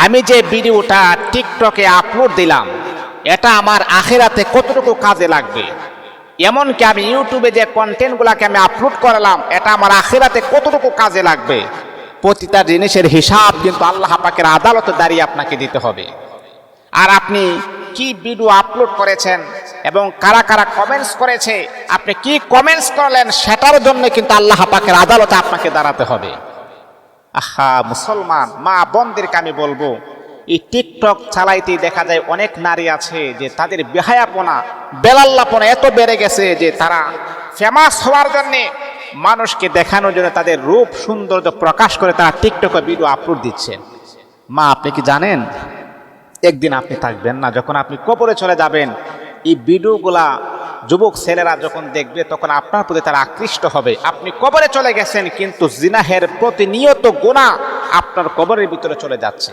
আমি যে ভিডিওটা টিকটকে আপলোড দিলাম এটা আমার আখিরাতে কতটুকু কাজে লাগবে, এমনকি আমি ইউটিউবে যে কন্টেন্টগুলোকে আমি আপলোড করলাম এটা আমার আখিরাতে কতটুকু কাজে লাগবে, প্রতিটা জিনিসের হিসাব কিন্তু আল্লাহ পাকের আদালতে দাঁড়িয়ে আপনাকে দিতে হবে। আর আপনি কি ভিডিও আপলোড করেছেন এবং কারা কারা কমেন্টস করেছে, আপনি কি কমেন্টস করলেন সেটার জন্য কিন্তু আল্লাহ পাকের আদালতে আপনাকে দাঁড়াতে হবে। আহা মুসলমান মা বোনদেরকে আমি বলবো, এই টিকটক চালাইতেই দেখা যায় অনেক নারী আছে যে তাদের বেহায়াপনা বেলাল্লাপনা এত বেড়ে গেছে যে তারা ফেমাস হওয়ার জন্যে, মানুষকে দেখানোর জন্য তাদের রূপ সৌন্দর্য প্রকাশ করে তারা টিকটকে ভিডিও আপলোড দিচ্ছেন। মা আপনি কি জানেন একদিন আপনি থাকবেন না, যখন আপনি কবরে চলে যাবেন এই ভিডিওগুলা যুবক ছেলেরা যখন দেখবে তখন আপনার প্রতি তারা আকৃষ্ট হবে। আপনি কবরে চলে গেছেন কিন্তু জিনাহের প্রতিনিয়ত গুনাহ আপনার কবরের ভিতরে চলে যাচ্ছে।